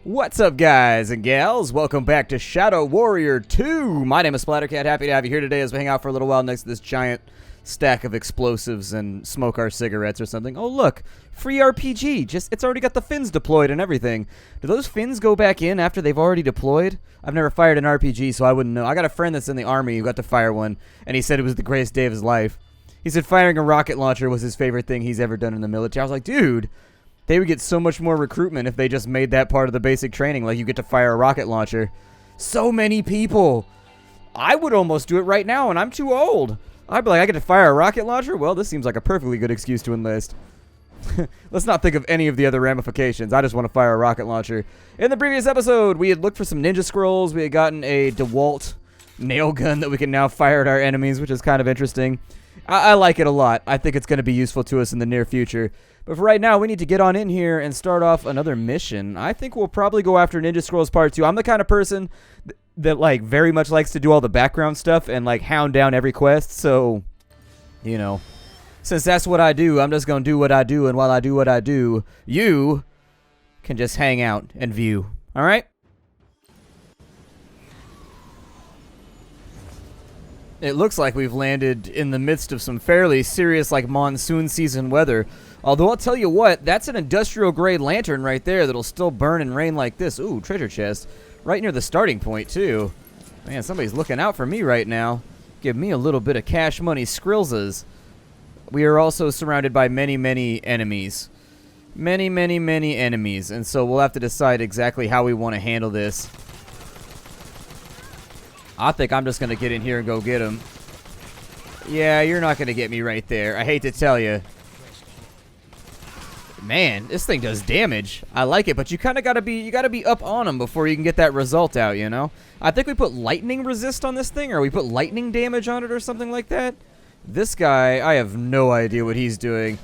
What's up, guys and gals? Welcome back to Shadow Warrior 2. My name is Splattercat. Happy to have you here today as we hang out for a little while next to this giant stack of explosives and smoke our cigarettes or something. Oh, look. Free RPG. It's already got the fins deployed and everything. Do those fins go back in after they've already deployed? I've never fired an RPG, so I wouldn't know. I got a friend that's in the Army who got to fire one, and he said it was the greatest day of his life. He said firing a rocket launcher was his favorite thing he's ever done in the military. I was like, dude, they would get so much more recruitment if they just made that part of the basic training, like you get to fire a rocket launcher. So many people. I would almost do it right now, and I'm too old. I'd be like, I get to fire a rocket launcher? Well, this seems like a perfectly good excuse to enlist. Let's not think of any of the other ramifications. I just want to fire a rocket launcher. In the previous episode, we had looked for some ninja scrolls. We had gotten a DeWalt nail gun that we can now fire at our enemies, which is kind of interesting. I like it a lot. I think it's going to be useful to us in the near future. But for right now, we need to get on in here and start off another mission. I think we'll probably go after Ninja Scrolls Part 2. I'm the kind of person that like very much likes to do all the background stuff and like hound down every quest. So, you know, since that's what I do, I'm just going to do what I do. And while I do what I do, you can just hang out and view. All right? It looks like we've landed in the midst of some fairly serious like monsoon season weather. Although I'll tell you what, that's an industrial grade lantern right there that'll still burn and rain like this. Ooh, treasure chest. Right near the starting point too. Man, somebody's looking out for me right now. Give me a little bit of cash money skrillzas. We are also surrounded by many, many enemies. Many, many, many enemies. And so we'll have to decide exactly how we want to handle this. I think I'm just going to get in here and go get him. Yeah, you're not going to get me right there. I hate to tell you. Man, this thing does damage. I like it, but you kind of got to be up on him before you can get that result out, you know? I think we put lightning resist on this thing, or we put lightning damage on it or something like that. This guy, I have no idea what he's doing.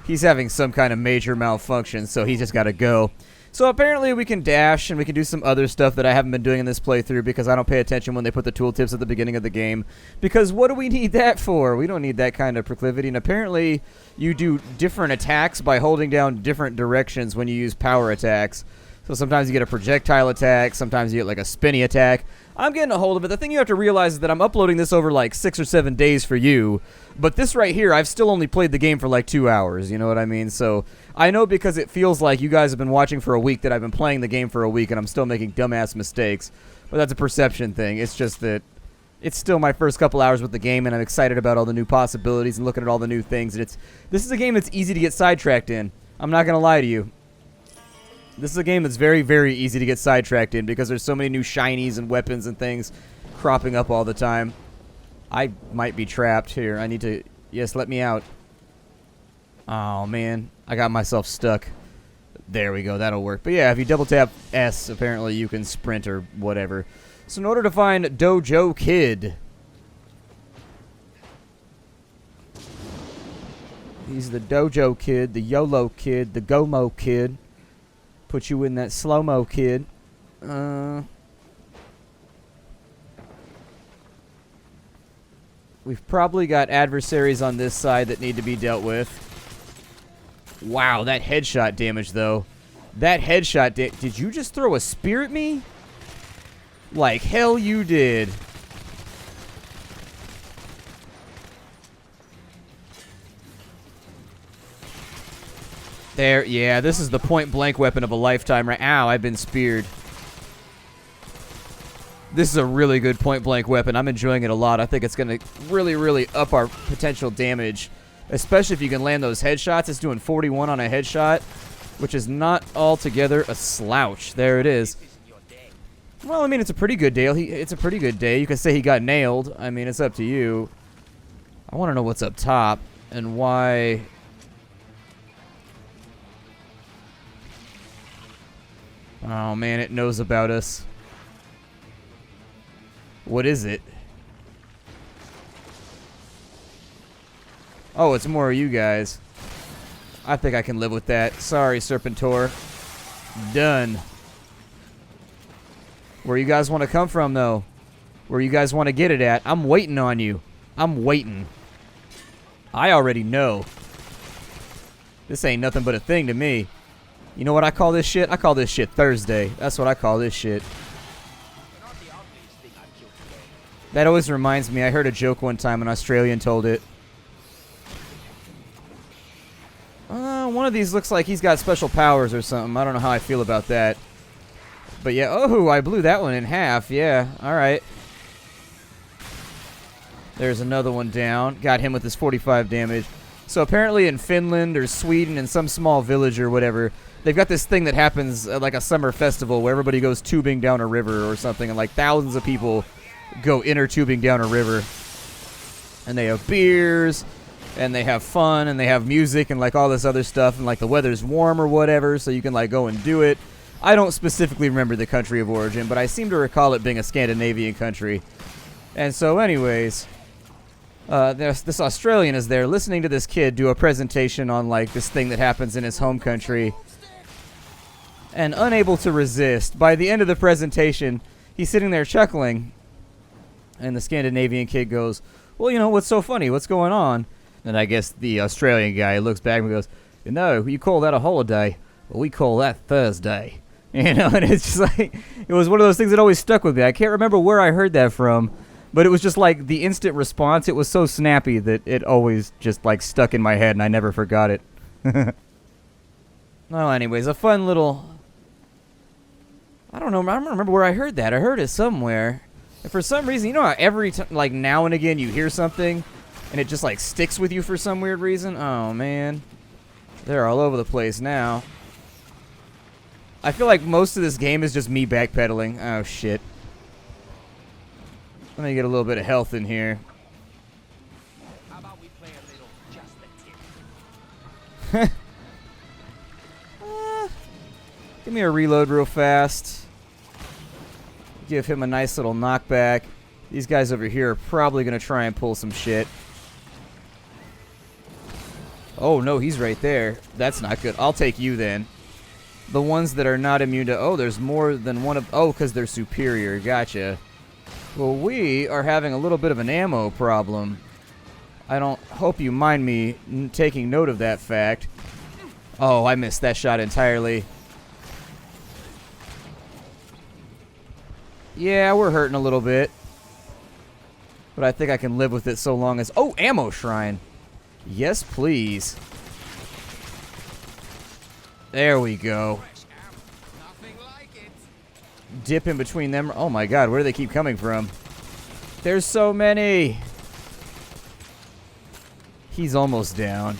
He's having some kind of major malfunction, so he's just got to go. So apparently we can dash and we can do some other stuff that I haven't been doing in this playthrough because I don't pay attention when they put the tooltips at the beginning of the game. Because what do we need that for? We don't need that kind of proclivity. And apparently you do different attacks by holding down different directions when you use power attacks. So sometimes you get a projectile attack, sometimes you get like a spinny attack. I'm getting a hold of it. The thing you have to realize is that I'm uploading this over like 6 or 7 days for you. But this right here, I've still only played the game for like 2 hours, you know what I mean? So I know because it feels like you guys have been watching for a week that I've been playing the game for a week and I'm still making dumbass mistakes. But that's a perception thing. It's just that it's still my first couple hours with the game and I'm excited about all the new possibilities and looking at all the new things. And this is a game that's easy to get sidetracked in. I'm not going to lie to you. This is a game that's very, very easy to get sidetracked in because there's so many new shinies and weapons and things cropping up all the time. I might be trapped here. I need to... Yes, let me out. Oh, man. I got myself stuck. There we go. That'll work. But yeah, if you double tap S, apparently you can sprint or whatever. So in order to find Dojo Kid... He's the Dojo Kid, the YOLO Kid, the Gomo Kid. Put you in that slow-mo, kid. We've probably got adversaries on this side that need to be dealt with. Wow, that headshot damage, though. That headshot did you just throw a spear at me? Like hell you did. There, yeah, this is the point-blank weapon of a lifetime, right? Ow, I've been speared. This is a really good point-blank weapon. I'm enjoying it a lot. I think it's going to really, really up our potential damage, especially if you can land those headshots. It's doing 41 on a headshot, which is not altogether a slouch. There it is. Well, I mean, it's a pretty good day. It's a pretty good day. You can say he got nailed. I mean, it's up to you. I want to know what's up top and why... Oh, man, it knows about us. What is it? Oh, it's more of you guys. I think I can live with that. Sorry, Serpentor. Done. Where you guys want to come from, though? Where you guys want to get it at? I'm waiting on you. I'm waiting. I already know. This ain't nothing but a thing to me. You know what I call this shit? I call this shit Thursday. That's what I call this shit. That always reminds me, I heard a joke one time, an Australian told it. One of these looks like he's got special powers or something. I don't know how I feel about that. But yeah, oh, I blew that one in half. Yeah, alright. There's another one down. Got him with his 45 damage. So apparently in Finland or Sweden, in some small village or whatever, they've got this thing that happens at like a summer festival where everybody goes tubing down a river or something, and like thousands of people go inner tubing down a river. And they have beers, and they have fun, and they have music and like all this other stuff, and like the weather's warm or whatever, so you can like go and do it. I don't specifically remember the country of origin, but I seem to recall it being a Scandinavian country. And so anyways, this Australian is there listening to this kid do a presentation on like this thing that happens in his home country, and unable to resist. By the end of the presentation, he's sitting there chuckling, and the Scandinavian kid goes, well, you know, what's so funny? What's going on? And I guess the Australian guy looks back and goes, you know, you call that a holiday? Well, we call that Thursday. You know, and it's just like, it was one of those things that always stuck with me. I can't remember where I heard that from, but it was just like the instant response. It was so snappy that it always just like stuck in my head, and I never forgot it. Well, anyways, a fun little... I don't know. I don't remember where I heard that. I heard it somewhere. And for some reason, you know how every time, like now and again, you hear something, and it just like sticks with you for some weird reason? Oh, man. They're all over the place now. I feel like most of this game is just me backpedaling. Oh, shit. Let me get a little bit of health in here. How about we play a little just the tip? Give me a reload real fast. Give him a nice little knockback. These guys over here are probably going to try and pull some shit. Oh, no, he's right there. That's not good. I'll take you then. The ones that are not immune to... Oh, there's more than one of... Oh, because they're superior. Gotcha. Well, we are having a little bit of an ammo problem. I don't... Hope you mind me taking note of that fact. Oh, I missed that shot entirely. Yeah, we're hurting a little bit. But I think I can live with it so long as... Oh, ammo shrine. Yes, please. There we go. Dip in between them. Oh my god, where do they keep coming from? There's so many. He's almost down.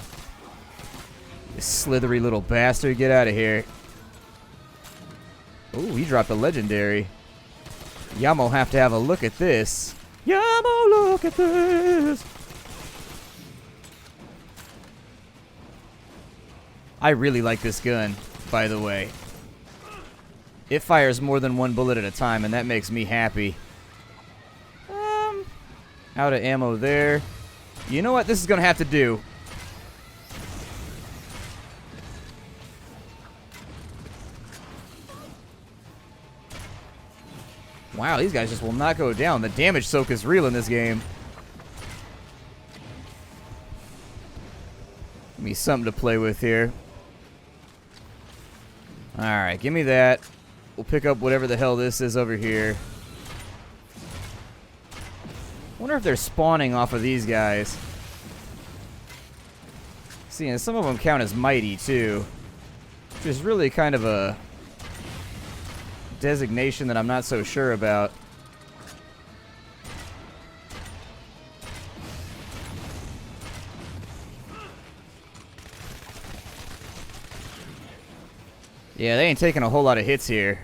You slithery little bastard. Get out of here. Ooh, he dropped a legendary. Yamo have to have a look at this. Yamo, look at this. I really like this gun, by the way. It fires more than one bullet at a time, and that makes me happy. Out of ammo there. You know what this is going to have to do? Wow, these guys just will not go down. The damage soak is real in this game. Give me something to play with here. Alright, give me that. We'll pick up whatever the hell this is over here. Wonder if they're spawning off of these guys. See, and some of them count as mighty, too. Which is really kind of a designation that I'm not so sure about. Yeah, they ain't taking a whole lot of hits here.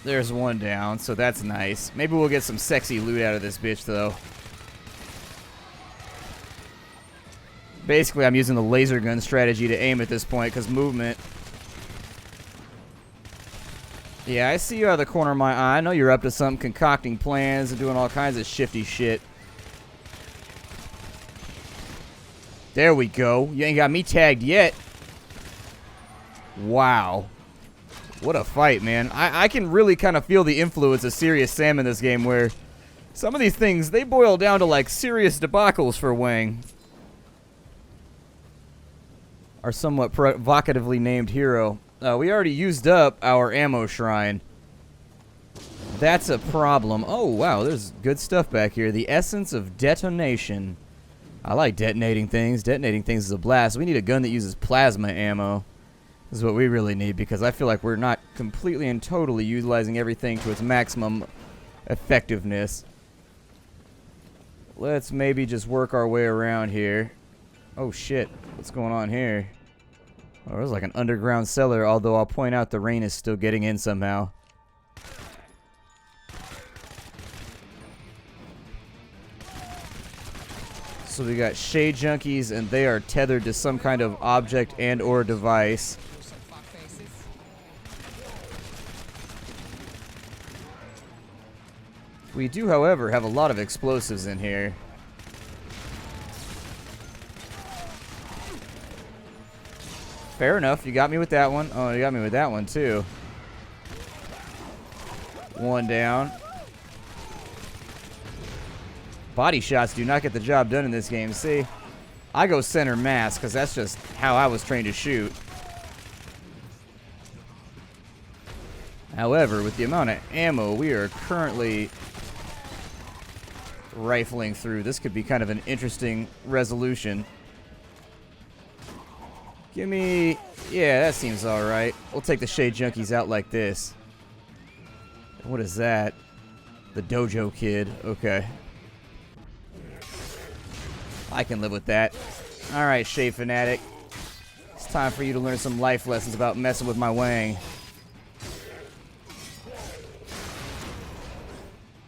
There's one down, so that's nice. Maybe we'll get some sexy loot out of this bitch, though. Basically, I'm using the laser gun strategy to aim at this point, because movement. Yeah, I see you out of the corner of my eye. I know you're up to something, concocting plans and doing all kinds of shifty shit. There we go. You ain't got me tagged yet. Wow. What a fight, man. I can really kind of feel the influence of Serious Sam in this game, where some of these things, they boil down to like serious debacles for Wang. our somewhat provocatively named hero. We already used up our ammo shrine. That's a problem. Oh, wow, there's good stuff back here. The essence of detonation. I like detonating things. Detonating things is a blast. We need a gun that uses plasma ammo. This is what we really need, because I feel like we're not completely and totally utilizing everything to its maximum effectiveness. Let's maybe just work our way around here. Oh, shit. What's going on here? Oh, there's like an underground cellar, although I'll point out the rain is still getting in somehow. So we got shade junkies, and they are tethered to some kind of object and or device. We do, however, have a lot of explosives in here. Fair enough. You got me with that one. Oh, you got me with that one, too. One down. Body shots do not get the job done in this game. See, I go center mass because that's just how I was trained to shoot. However, with the amount of ammo we are currently rifling through, this could be kind of an interesting resolution. Give me... Yeah, that seems alright. We'll take the shade junkies out like this. What is that? The dojo kid. Okay. I can live with that. Alright, shade fanatic. It's time for you to learn some life lessons about messing with my wang.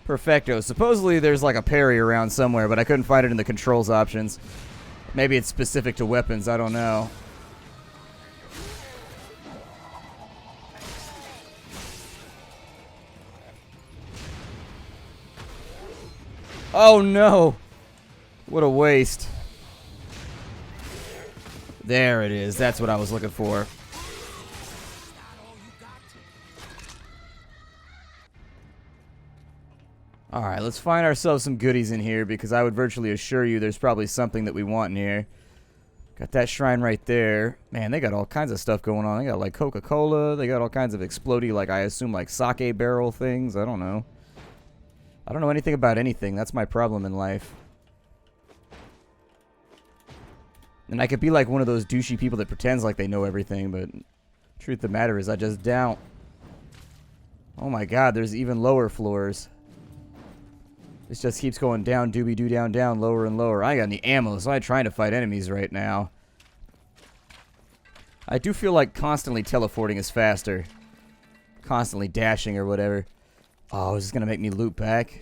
Perfecto. Supposedly there's like a parry around somewhere, but I couldn't find it in the controls options. Maybe it's specific to weapons, I don't know. Oh no! What a waste. There it is. That's what I was looking for. Alright, let's find ourselves some goodies in here, because I would virtually assure you there's probably something that we want in here. Got that shrine right there. Man, they got all kinds of stuff going on. They got like Coca-Cola. They got all kinds of explodey, like I assume like sake barrel things. I don't know. I don't know anything about anything. That's my problem in life. And I could be like one of those douchey people that pretends like they know everything, but truth of the matter is I just don't. Oh my god, there's even lower floors. This just keeps going down, doobie-doo, down, down, lower and lower. I ain't got any ammo, so I'm trying to fight enemies right now. I do feel like constantly teleporting is faster. Constantly dashing or whatever. Oh, is this gonna make me loop back?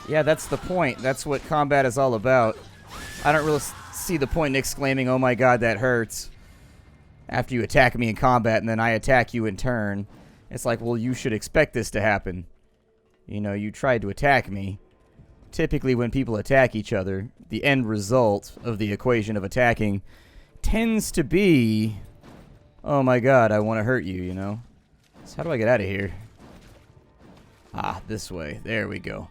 Yeah, that's the point. That's what combat is all about. I don't really see the point in exclaiming, "Oh my god, that hurts," after you attack me in combat and then I attack you in turn. It's like, well, you should expect this to happen. You know, you tried to attack me. Typically, when people attack each other, the end result of the equation of attacking tends to be, "Oh my god, I want to hurt you," you know? So how do I get out of here? Ah, this way. There we go.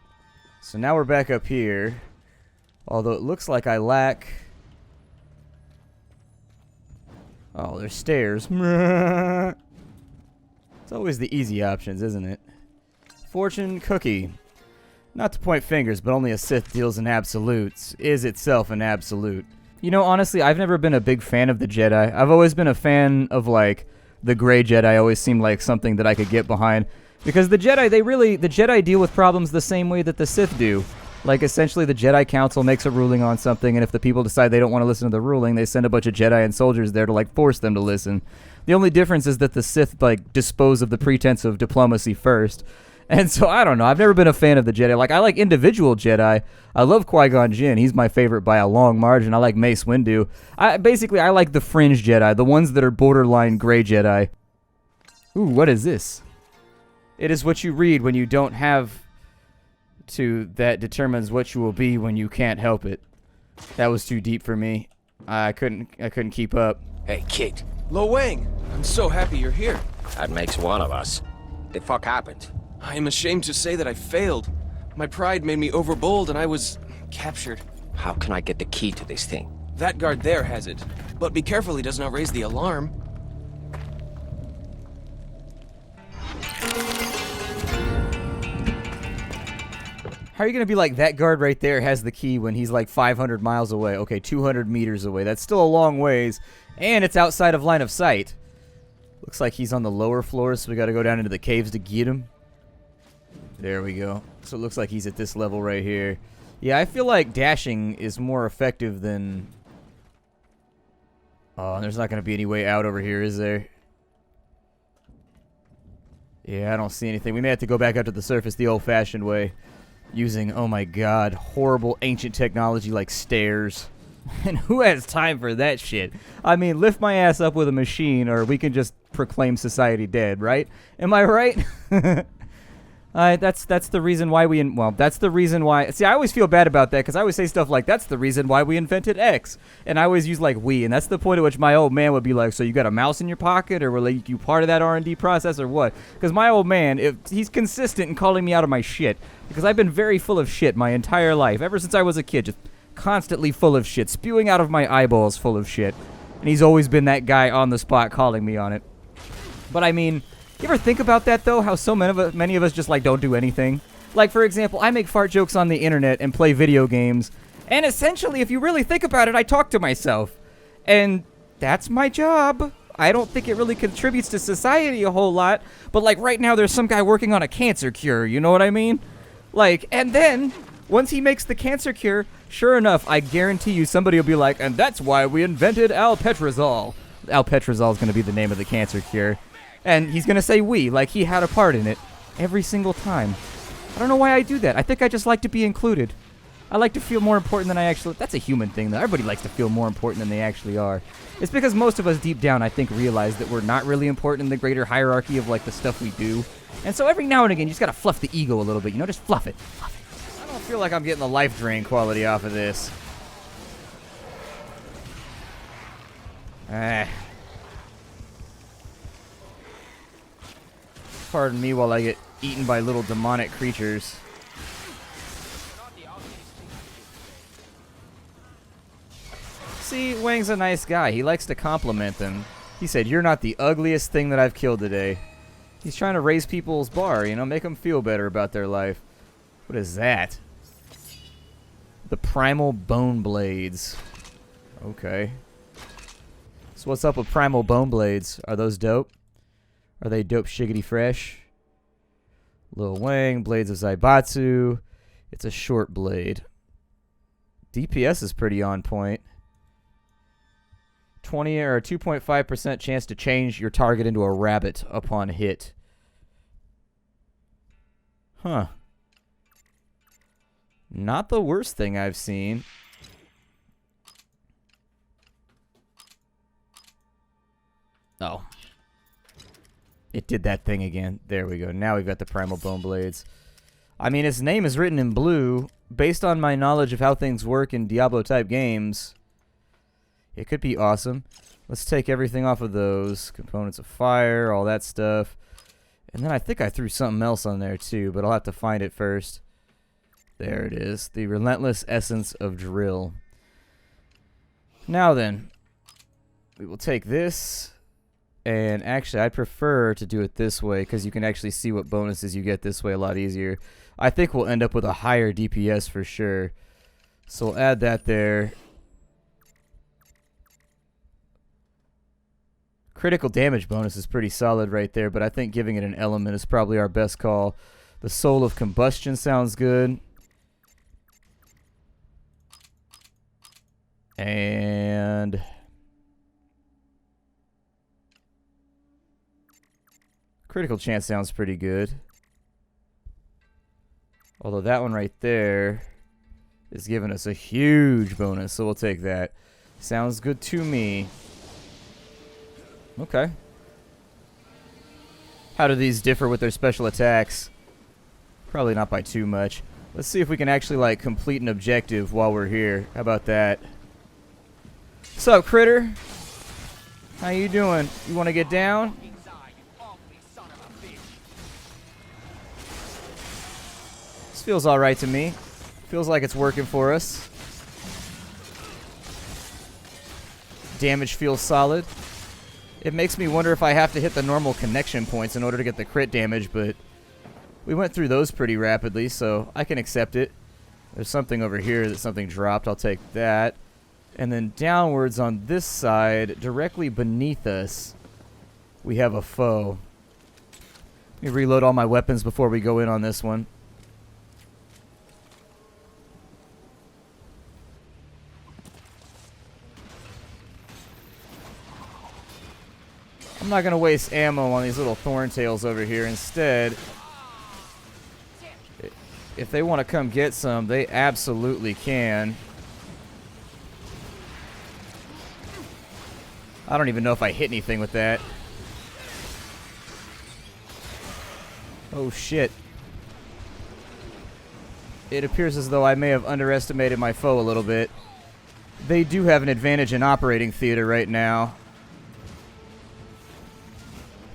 So now we're back up here. Although it looks like I lack... Oh, there's stairs. It's always the easy options, isn't it? Fortune cookie. Not to point fingers, but only a Sith deals in absolutes is itself an absolute. You know, honestly, I've never been a big fan of the Jedi. I've always been a fan of, like, the Grey Jedi always seemed like something that I could get behind. Because the Jedi, the Jedi deal with problems the same way that the Sith do. Like, essentially, the Jedi Council makes a ruling on something, and if the people decide they don't want to listen to the ruling, they send a bunch of Jedi and soldiers there to, like, force them to listen. The only difference is that the Sith, like, dispose of the pretense of diplomacy first. And so, I don't know. I've never been a fan of the Jedi. Like, I like individual Jedi. I love Qui-Gon Jinn. He's my favorite by a long margin. I like Mace Windu. Basically, I like the fringe Jedi, the ones that are borderline gray Jedi. Ooh, what is this? It is what you read when you don't have to that determines what you will be when you can't help it. That was too deep for me. I couldn't keep up. Hey, kid. Lo Wang, I'm so happy you're here. That makes one of us. The fuck happened? I am ashamed to say that I failed. My pride made me overbold and I was captured. How can I get the key to this thing? That guard there has it. But be careful he does not raise the alarm. How are you gonna be like, that guard right there has the key when he's like 500 miles away? Okay, 200 meters away. That's still a long ways. And it's outside of line of sight. Looks like he's on the lower floor, so we gotta go down into the caves to get him. There we go. So it looks like he's at this level right here. Yeah, I feel like dashing is more effective than... Oh, there's not gonna be any way out over here, is there? Yeah, I don't see anything. We may have to go back up to the surface the old-fashioned way. Using, oh my god, horrible ancient technology like stairs. And who has time for that shit? I mean, lift my ass up with a machine, or we can just proclaim society dead, right? Am I right? That's the reason why that's the reason why. See, I always feel bad about that because I always say stuff like, that's the reason why we invented X. And I always use like we, and that's the point at which my old man would be like, so you got a mouse in your pocket, or were like, you part of that R&D process, or what? Because my old man, he's consistent in calling me out of my shit. Because I've been very full of shit my entire life, ever since I was a kid, just constantly full of shit, spewing out of my eyeballs full of shit. And he's always been that guy on the spot calling me on it. But I mean, you ever think about that though? How so many of us just like don't do anything? Like, for example, I make fart jokes on the internet and play video games. And essentially, if you really think about it, I talk to myself. And that's my job. I don't think it really contributes to society a whole lot. But like right now, there's some guy working on a cancer cure. You know what I mean? Like, and then, once he makes the cancer cure, sure enough, I guarantee you somebody will be like, and that's why we invented alpetrozole. Alpetrozole is going to be the name of the cancer cure. And he's going to say we, like he had a part in it, every single time. I don't know why I do that. I think I just like to be included. I like to feel more important than I actually... That's a human thing, though. Everybody likes to feel more important than they actually are. It's because most of us deep down, I think, realize that we're not really important in the greater hierarchy of, like, the stuff we do. And so every now and again, you just got to fluff the ego a little bit. You know, just fluff it. Fluff it. I don't feel like I'm getting the life drain quality off of this. Pardon me while I get eaten by little demonic creatures. See, Wang's a nice guy. He likes to compliment them. He said, "You're not the ugliest thing that I've killed today." He's trying to raise people's bar, you know, make them feel better about their life. What is that? The Primal Bone Blades. Okay. So what's up with Primal Bone Blades? Are those dope? Are they dope shiggity fresh? Lil Wang, Blades of Zaibatsu. It's a short blade. DPS is pretty on point. 20 or 2.5% chance to change your target into a rabbit upon hit. Huh. Not the worst thing I've seen. Oh. It did that thing again. There we go. Now we've got the Primal Bone Blades. I mean, its name is written in blue. Based on my knowledge of how things work in Diablo-type games, it could be awesome. Let's take everything off of those. Components of fire, all that stuff. And then I think I threw something else on there too, but I'll have to find it first. There it is. The Relentless Essence of Drill. Now then, we will take this. And actually, I'd prefer to do it this way because you can actually see what bonuses you get this way a lot easier. I think we'll end up with a higher DPS for sure. So we'll add that there. Critical damage bonus is pretty solid right there, but I think giving it an element is probably our best call. The Soul of Combustion sounds good. And critical chance sounds pretty good. Although that one right there is giving us a huge bonus, so we'll take that. Sounds good to me. Okay. How do these differ with their special attacks? Probably not by too much. Let's see if we can actually, like, complete an objective while we're here. How about that? What's up, critter? How you doing? You want to get down? This feels alright to me. Feels like it's working for us. Damage feels solid. It makes me wonder if I have to hit the normal connection points in order to get the crit damage, but we went through those pretty rapidly, so I can accept it. There's something over here that something dropped. I'll take that. And then downwards on this side, directly beneath us, we have a foe. Let me reload all my weapons before we go in on this one. I'm not going to waste ammo on these little thorntails over here. Instead, if they want to come get some, they absolutely can. I don't even know if I hit anything with that. Oh shit. It appears as though I may have underestimated my foe a little bit. They do have an advantage in operating theater right now.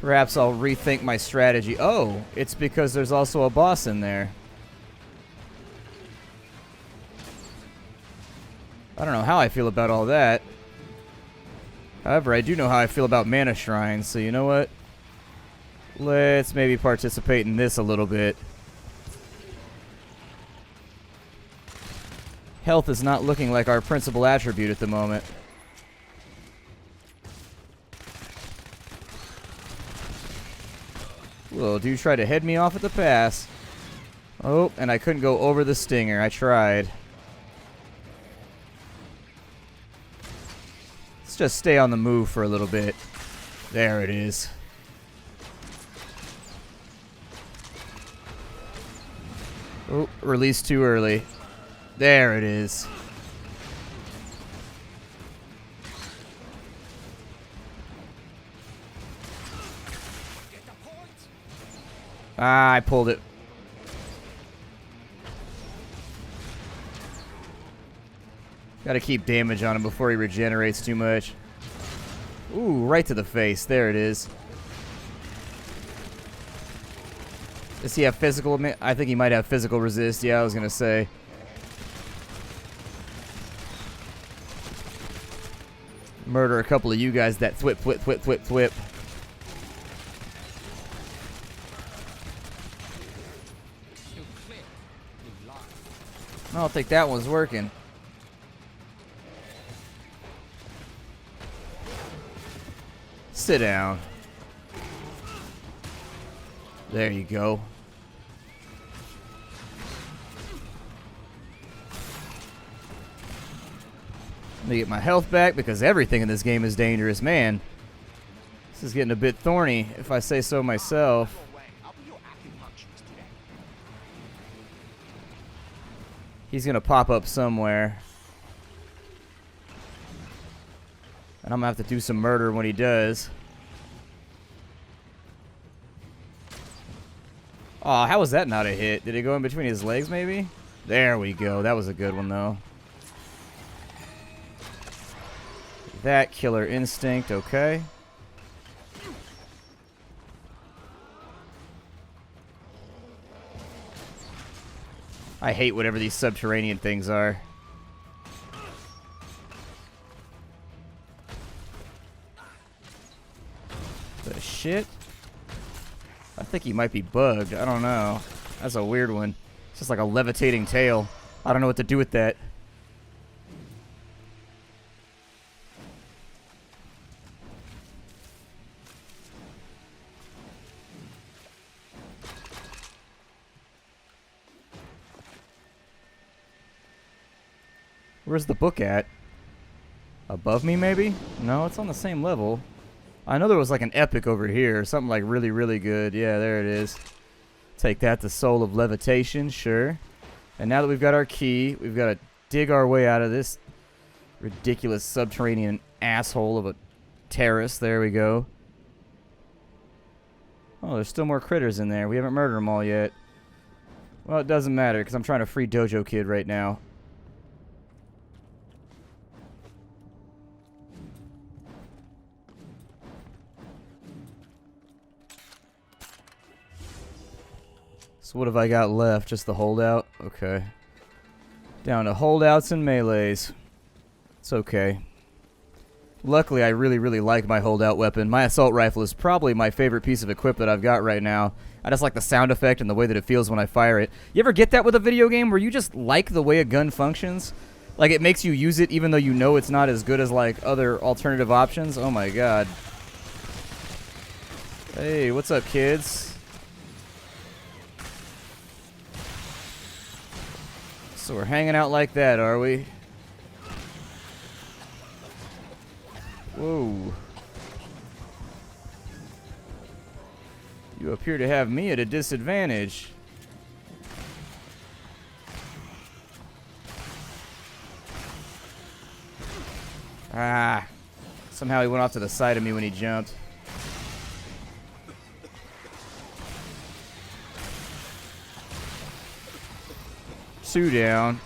Perhaps I'll rethink my strategy. Oh, it's because there's also a boss in there. I don't know how I feel about all that. However, I do know how I feel about mana shrines, so you know what? Let's maybe participate in this a little bit. Health is not looking like our principal attribute at the moment. Little dude tried to head me off at the pass. Oh, and I couldn't go over the stinger. I tried. Let's just stay on the move for a little bit. There it is. Oh, released too early. There it is. Ah, I pulled it. Gotta keep damage on him before he regenerates too much. Ooh, right to the face. There it is. Does he have physical? I think he might have physical resist. Yeah, I was gonna say. Murder a couple of you guys that thwip, thwip, thwip, thwip, thwip. I don't think that one's working. Sit down. There you go. Let me get my health back because everything in this game is dangerous. Man, this is getting a bit thorny, if I say so myself. He's going to pop up somewhere. And I'm going to have to do some murder when he does. Oh, how was that not a hit? Did it go in between his legs, maybe? There we go. That was a good one, though. That killer instinct, okay. I hate whatever these subterranean things are. The shit? I think he might be bugged. I don't know. That's a weird one. It's just like a levitating tail. I don't know what to do with that. Where's the book at? Above me, maybe? No, it's on the same level. I know there was like an epic over here. Something like really, really good. Yeah, there it is. Take that, the Soul of Levitation. Sure. And now that we've got our key, we've got to dig our way out of this ridiculous subterranean asshole of a terrace. There we go. Oh, there's still more critters in there. We haven't murdered them all yet. Well, it doesn't matter because I'm trying to free Dojo Kid right now. So what have I got left? Just the holdout? Okay. Down to holdouts and melees. It's okay. Luckily, I really, really like my holdout weapon. My assault rifle is probably my favorite piece of equipment I've got right now. I just like the sound effect and the way that it feels when I fire it. You ever get that with a video game where you just like the way a gun functions? Like it makes you use it even though you know it's not as good as like other alternative options? Oh my god. Hey, what's up, kids? So we're hanging out like that, are we? Whoa. You appear to have me at a disadvantage. Ah. Somehow he went off to the side of me when he jumped. Two down.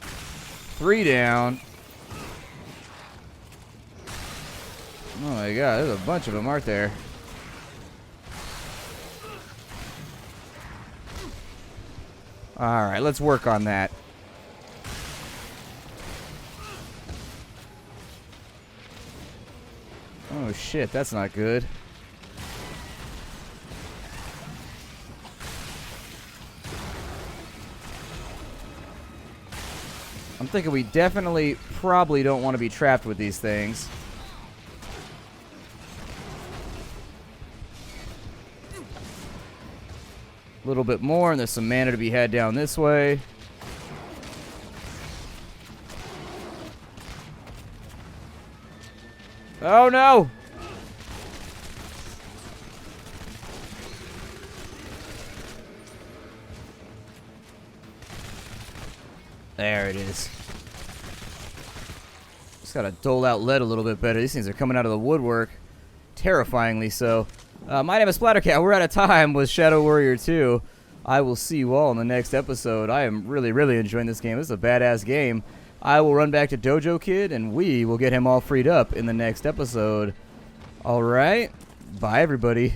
3 down. Oh my god, there's a bunch of them, aren't there? Alright, let's work on that. Oh shit, that's not good. I'm thinking we definitely probably don't want to be trapped with these things. A little bit more, and there's some mana to be had down this way. Oh no! There it is. Just gotta dole out lead a little bit better. These things are coming out of the woodwork. Terrifyingly so. My name is Splattercat. We're out of time with Shadow Warrior 2. I will see you all in the next episode. I am really, really enjoying this game. This is a badass game. I will run back to Dojo Kid, and we will get him all freed up in the next episode. Alright. Bye, everybody.